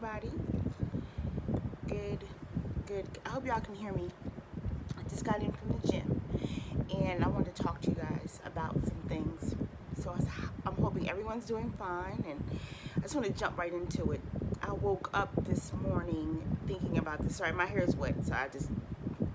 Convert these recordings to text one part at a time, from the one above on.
everybody. Good, good. I hope y'all can hear me. I just got in from the gym and I want to talk to you guys about some things. I'm hoping everyone's doing fine, and I just want to jump right into it. I woke up this morning thinking about this. Sorry, my hair is wet, so I just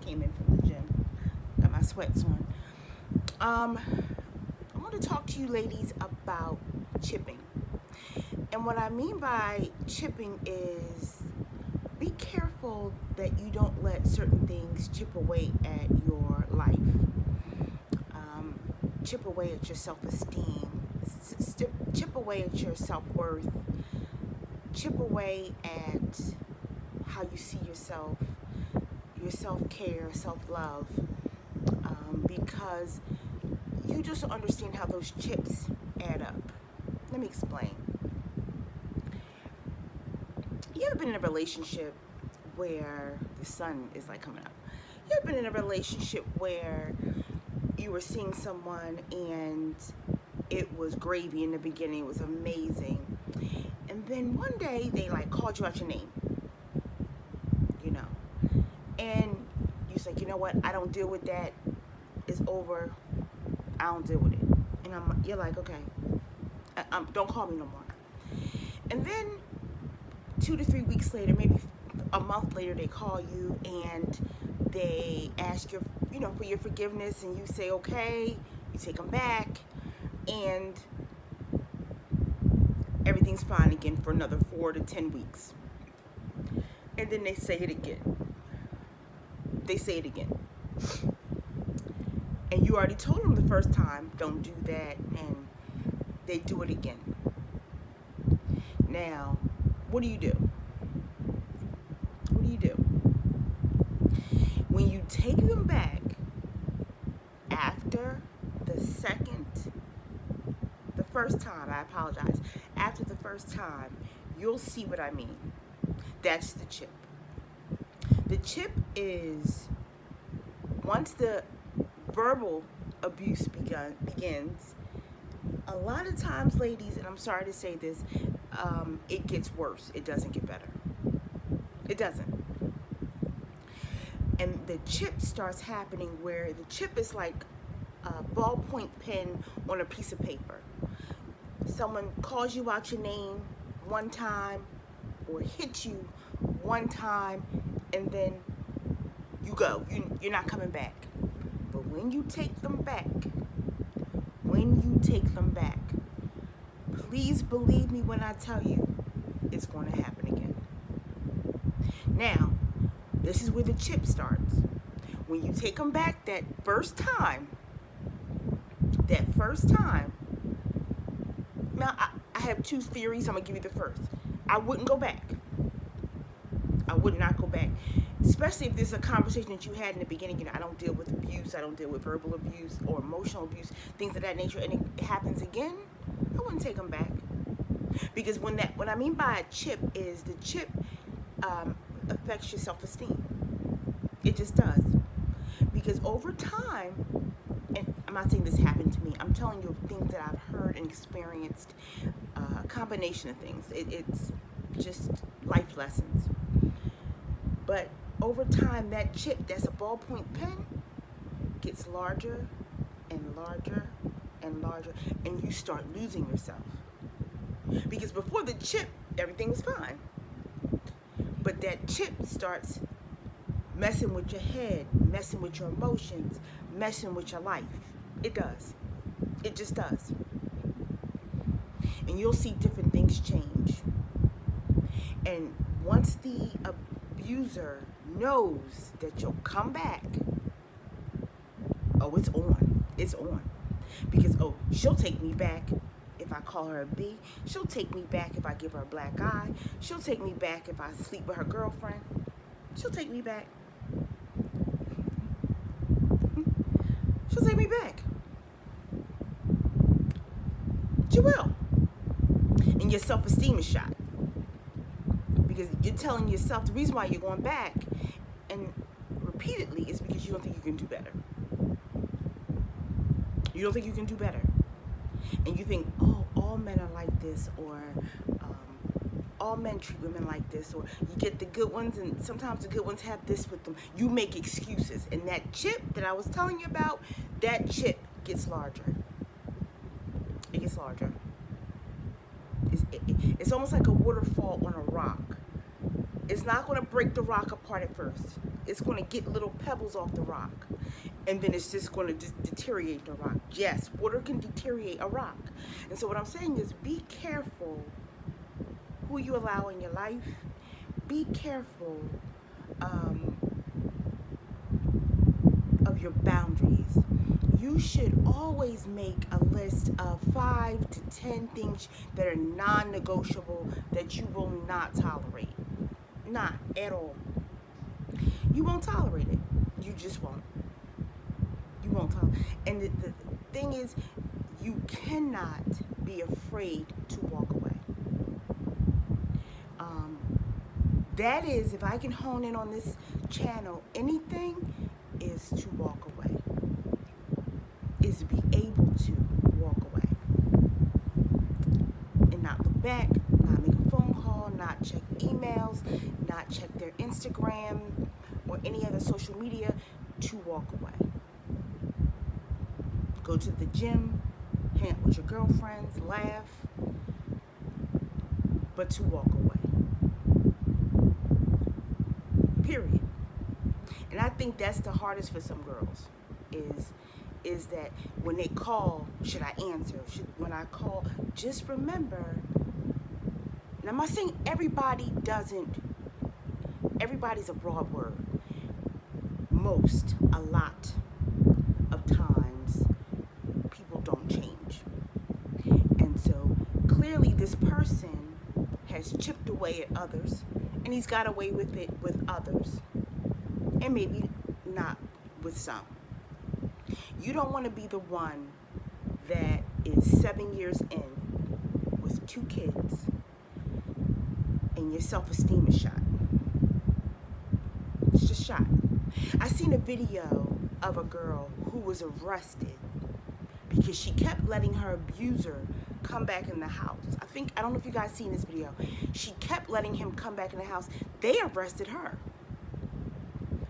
came in from the gym. Got my sweats on. I want to talk to you ladies about chipping. And what I mean by chipping is be careful that you don't let certain things chip away at your life, chip away at your self-esteem, chip away at your self-worth, chip away at how you see yourself, your self-care, self-love, because you just don't understand how those chips add up. Let me explain. You ever been in a relationship where the sun is like coming up? You ever been in a relationship where you were seeing someone and it was gravy in the beginning, it was amazing, and then one day they like called you out your name, you know, and you say, you know what, I don't deal with that, it's over, I don't deal with it, and you're like, okay, don't call me no more. And then 2 to 3 weeks later, maybe a month later, they call you and they ask your, for your forgiveness, and you say okay, you take them back, and everything's fine again for another 4 to 10 weeks. And then they say it again. They say it again. And you already told them the first time, don't do that, and they do it again. Now, what do you do? What do you do? When you take them back after the first time, I apologize, after the first time, you'll see what I mean. That's the chip. The chip is, once the verbal abuse begins, a lot of times, ladies, and I'm sorry to say this, it gets worse. It doesn't get better. It doesn't. And the chip starts happening where the chip is like a ballpoint pen on a piece of paper. Someone calls you out your name one time or hits you one time, and then you go. You're not coming back. But when you take them back, please believe me when I tell you, it's going to happen again. Now, this is where the chip starts. When you take them back that first time, now I have two theories. I'm going to give you the first. I wouldn't go back. I would not go back. Especially if there's a conversation that you had in the beginning. I don't deal with abuse. I don't deal with verbal abuse or emotional abuse, things of that nature, and it happens again, I wouldn't take them back. Because what I mean by a chip is the chip affects your self-esteem. It just does. Because over time, and I'm not saying this happened to me, I'm telling you things that I've heard and experienced, a combination of things. It's just life lessons. But over time, that chip that's a ballpoint pen gets larger and larger and larger, and you start losing yourself. Because before the chip, everything was fine. But that chip starts messing with your head, messing with your emotions, messing with your life. It does. It just does. And you'll see different things change. And once the abuser knows that you'll come back, oh, it's on. It's on. Because, oh, she'll take me back if I call her a B. She'll take me back if I give her a black eye. She'll take me back if I sleep with her girlfriend. She'll take me back. She'll take me back. She will. And your self-esteem is shot. Because you're telling yourself the reason why you're going back and repeatedly is because you don't think you can do better. You don't think you can do better. And you think, oh, all men are like this, or all men treat women like this, or you get the good ones, and sometimes the good ones have this with them. You make excuses, and that chip that I was telling you about, that chip gets larger. It gets larger. It's almost like a waterfall on a rock. It's not going to break the rock apart at first. It's going to get little pebbles off the rock, and then it's just going to deteriorate the rock. Yes, water can deteriorate a rock. And so what I'm saying is, be careful who you allow in your life. Be careful of your boundaries. You should always make a list of 5 to 10 things that are non-negotiable that you will not tolerate. Not at all. You won't tolerate it. You just won't. You won't tolerate. And the thing is, you cannot be afraid to walk away. That is, if I can hone in on this channel, anything is to walk away. Is to be able to walk away. And not look back, not make a phone call, not check emails, not check their Instagram or any other social media, to walk away. Go to the gym, hang out with your girlfriends, laugh, but to walk away. Period. And I think that's the hardest for some girls, is that when they call, should I answer? When I call, just remember, and I'm not saying everybody's a broad word. A lot of times, people don't change. And so, clearly this person has chipped away at others, and he's got away with it with others, and maybe not with some. You don't want to be the one that is 7 years in with 2 kids and your self-esteem is shot. It's just shot. I seen a video of a girl who was arrested because she kept letting her abuser come back in the house. I don't know if you guys seen this video. She kept letting him come back in the house. They arrested her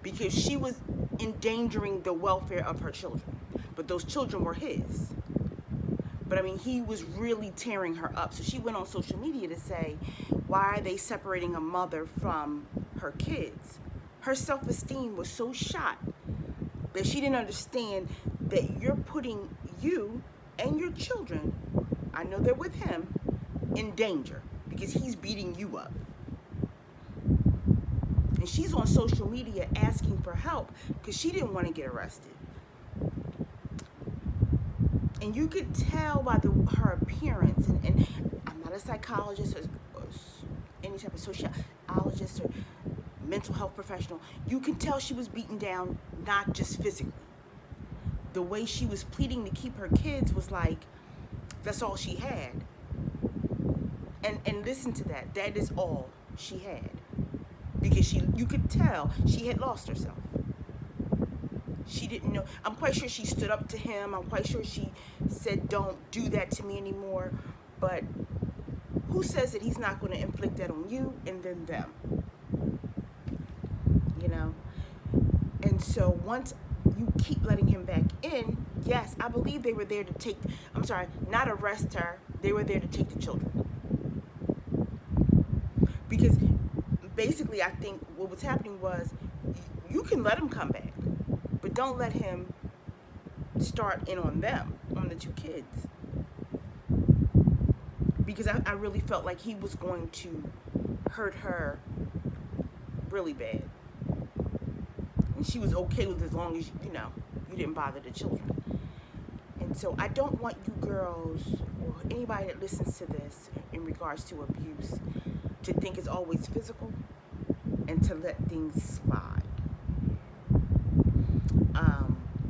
because she was endangering the welfare of her children. But those children were his. But I mean, he was really tearing her up. So she went on social media to say, why are they separating a mother from her kids? Her self-esteem was so shot that she didn't understand that you're putting you and your children, I know they're with him, in danger because he's beating you up. And she's on social media asking for help because she didn't want to get arrested. And you could tell by her appearance, and I'm not a psychologist or any type of sociologist or mental health professional, you can tell she was beaten down, not just physically. The way she was pleading to keep her kids was like, that's all she had. And listen to that. That is all she had. Because you could tell she had lost herself. She didn't know. I'm quite sure she stood up to him. I'm quite sure she said, don't do that to me anymore. But who says that he's not going to inflict that on you and then them? You know? And so once you keep letting him back in, yes, I believe they were there to not arrest her. They were there to take the children. Because basically, I think what was happening was, you can let him come back, but don't let him start in on them, on the 2 kids. Because I really felt like he was going to hurt her really bad. And she was okay with it as long as, you didn't bother the children. And so I don't want you girls, or anybody that listens to this in regards to abuse, to think it's always physical and to let things slide.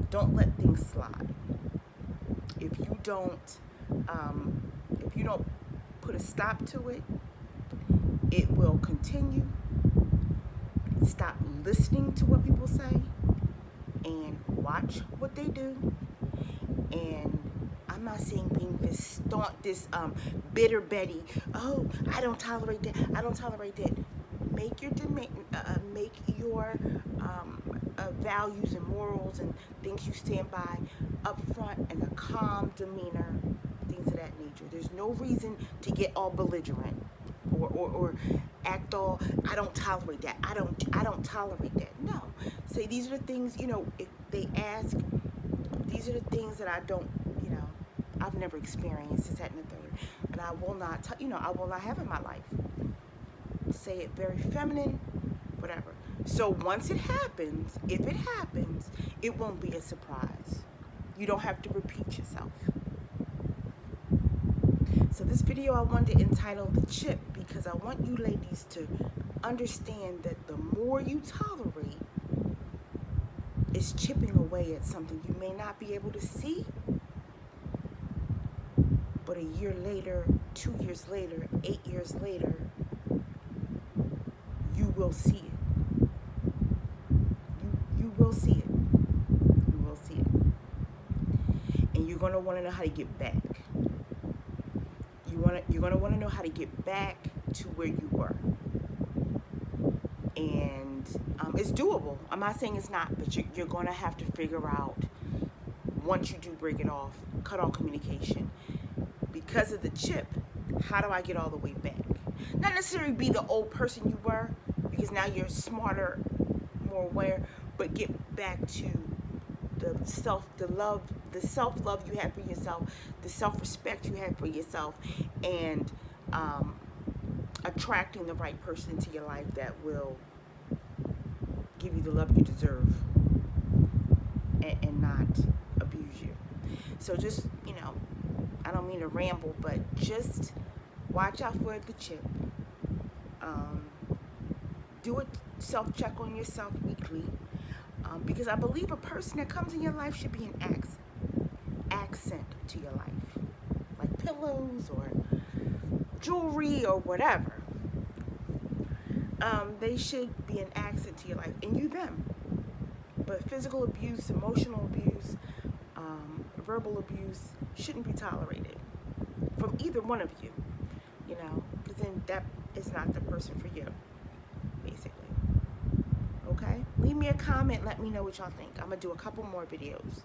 Don't let things slide. If you don't put a stop to it, it will continue. Stop listening to what people say and watch what they do. And I'm not saying being this staunch, this bitter Betty. Oh, I don't tolerate that. I don't tolerate that. Make your values and morals and things you stand by up front, and a calm demeanor, things of that nature. There's no reason to get all belligerent or act all, I don't tolerate that. I don't tolerate that. No. Say these are the things, if they ask, these are the things that I don't, I've never experienced, this, that, and the third. And I will not, I will not have in my life. Say it very feminine, whatever. So once it happens, if it happens, it won't be a surprise. You don't have to repeat yourself. So this video I wanted to entitle The Chip, because I want you ladies to understand that the more you tolerate, it's chipping away at something you may not be able to see, but a year later, 2 years later, 8 years later, you will see it. You will see it. You will see it. And you're going to want to know how to get back. You're going to want to know how to get back to where you were. And it's doable. I'm not saying it's not, but you're going to have to figure out, once you do break it off, cut off communication. Because of the chip, how do I get all the way back? Not necessarily be the old person you were, because now you're smarter, more aware, but get back to the self-love you have for yourself, the self-respect you have for yourself, and attracting the right person into your life that will give you the love you deserve and not abuse you. So just, I don't mean to ramble, but just watch out for the chip. Do a self-check on yourself weekly, because I believe a person that comes in your life should be an accent to your life, like pillows or jewelry or whatever. They should be an accent to your life, and you them. But physical abuse, emotional abuse, verbal abuse shouldn't be tolerated from either one of you, because then that is not the person for you, basically. Okay? Leave me a comment. Let me know what y'all think. I'm going to do a couple more videos.